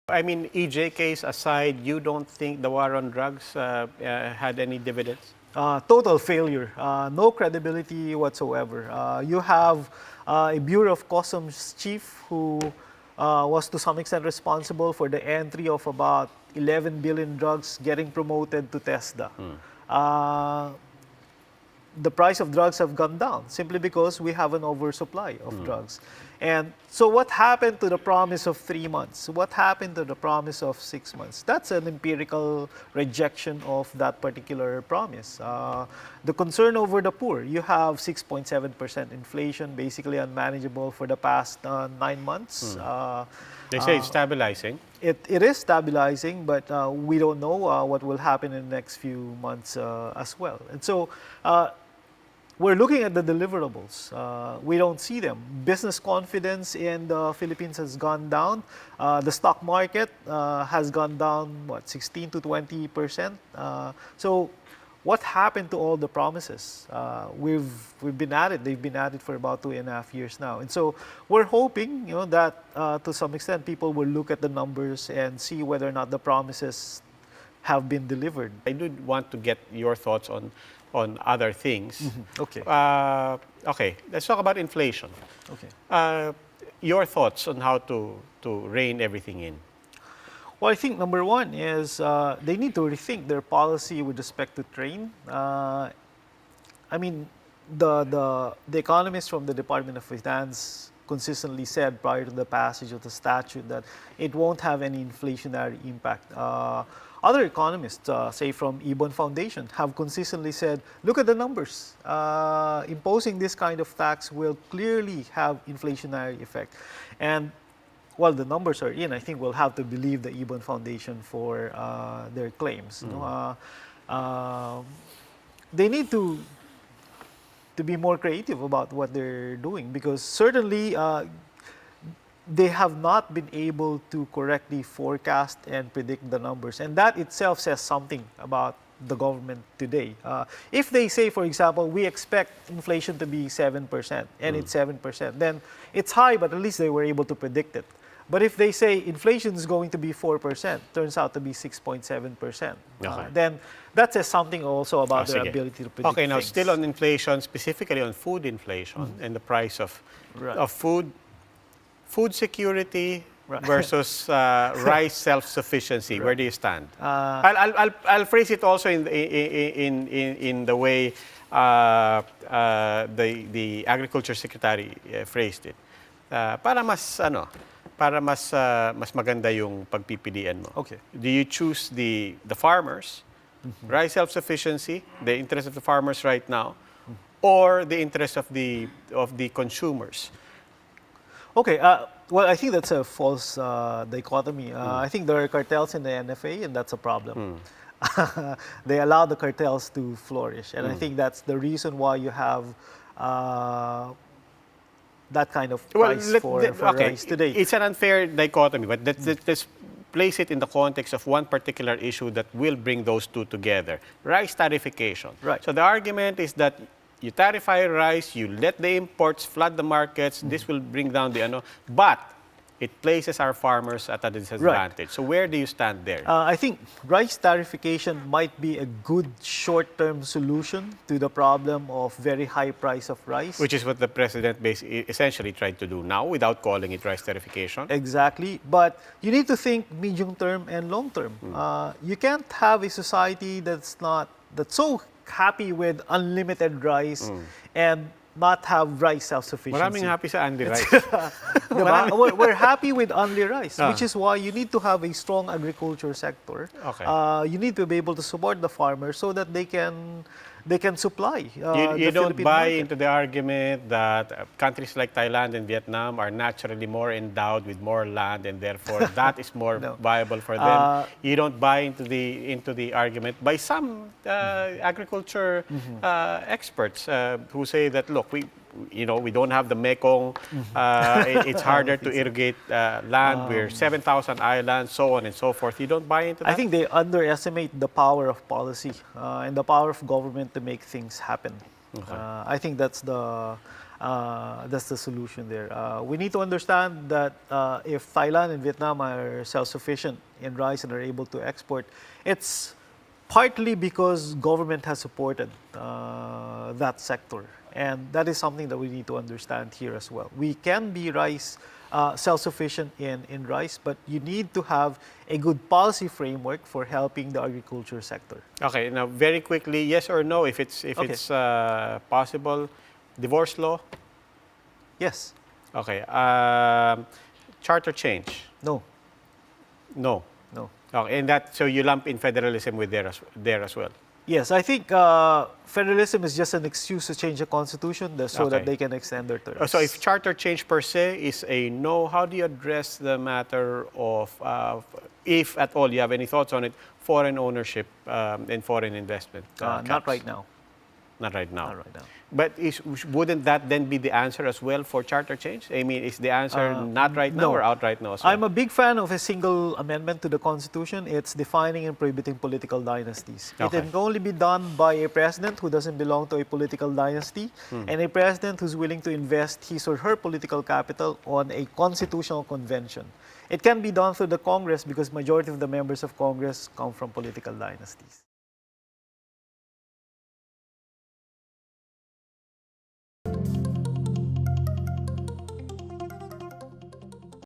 I mean, EJ case aside, you don't think the war on drugs had any dividends? Total failure, no credibility whatsoever. You have a Bureau of Customs chief who was to some extent responsible for the entry of about 11 billion drugs getting promoted to TESDA. The price of drugs have gone down simply because we have an oversupply of drugs. And so what happened to the promise of 3 months? What happened to the promise of 6 months? That's an empirical rejection of that particular promise. The concern over the poor, you have 6.7% inflation, basically unmanageable for the past 9 months. They say it's stabilizing. It is stabilizing, but we don't know what will happen in the next few months as well. And so we're looking at the deliverables. We don't see them. Business confidence in the Philippines has gone down. The stock market has gone down, what, 16 to 20%. So what happened to all the promises? We've been at it. They've been at it for about 2.5 years now. And so we're hoping, that to some extent people will look at the numbers and see whether or not the promises have been delivered. I do want to get your thoughts on other things. Okay. Okay, let's talk about inflation. Okay. Your thoughts on how to rein everything in? Well, I think number one is they need to rethink their policy with respect to trade. I mean, the economists from the Department of Finance consistently said prior to the passage of the statute that it won't have any inflationary impact. Other economists, say from Ibon Foundation, have consistently said, look at the numbers. Imposing this kind of tax will clearly have inflationary effect. And while the numbers are in, I think we'll have to believe the Ibon Foundation for their claims. They need to be more creative about what they're doing, because certainly they have not been able to correctly forecast and predict the numbers. And that itself says something about the government today. If they say, for example, we expect inflation to be 7%, and it's 7%, then it's high, but at least they were able to predict it. But if they say inflation is going to be 4%, turns out to be 6.7%, then that says something also about their ability to predict Okay, now things. still on inflation, specifically on food inflation and the price of food. Food security versus rice self-sufficiency. Where do you stand? I'll phrase it also in the way the Agriculture Secretary phrased it. Para mas maganda yung pagpipilian mo. Okay. Do you choose the farmers, rice self-sufficiency, the interest of the farmers right now, or the interest of the consumers? Okay, well, I think that's a false dichotomy. I think there are cartels in the NFA, and that's a problem. They allow the cartels to flourish, and I think that's the reason why you have that kind of price for rice today. It's an unfair dichotomy, but let's place it in the context of one particular issue that will bring those two together. Rice tariffication. Right. So the argument is that you tarify rice, you let the imports flood the markets, this will bring down the but it places our farmers at a disadvantage. Right. So where do you stand there? I think rice tariffication might be a good short-term solution to the problem of very high price of rice. Which is what the president essentially tried to do now without calling it rice tariffication. Exactly, but you need to think medium-term and long-term. You can't have a society that's so happy with unlimited rice and not have rice self-sufficiency. Maraming happy sa Andy Rice. We're happy with only rice, which is why you need to have a strong agriculture sector. Okay. You need to be able to support the farmers so that they can supply you the don't Philippine buy market. into the argument that countries like Thailand and Vietnam are naturally more endowed with more land and therefore that is more viable for them. You don't buy into the argument by some agriculture experts who say that, look, we don't have the Mekong. It's harder to irrigate land. We're 7,000 islands, so on and so forth. You don't buy into that? I think they underestimate the power of policy and the power of government to make things happen. I think that's the That's the solution there. We need to understand that if Thailand and Vietnam are self-sufficient in rice and are able to export, it's partly because government has supported that sector. And that is something that we need to understand here as well. We can be self-sufficient in rice, but you need to have a good policy framework for helping the agriculture sector. Okay, now very quickly, yes or no, if it's possible, divorce law? Yes. Okay. Charter change? No. No. No. Okay, and that, so you lump in federalism with there as well? Yes, I think federalism is just an excuse to change the constitution so that they can extend their terms. So if charter change per se is a no, how do you address the matter of, if at all you have any thoughts on it, foreign ownership and foreign investment? Not right now. Not right now. Not right now. But wouldn't that then be the answer as well for charter change? I mean, is the answer not right now or outright no as well? I'm a big fan of a single amendment to the Constitution. It's defining and prohibiting political dynasties. Okay. It can only be done by a president who doesn't belong to a political dynasty and a president who's willing to invest his or her political capital on a constitutional convention. It can be done through the Congress because majority of the members of Congress come from political dynasties.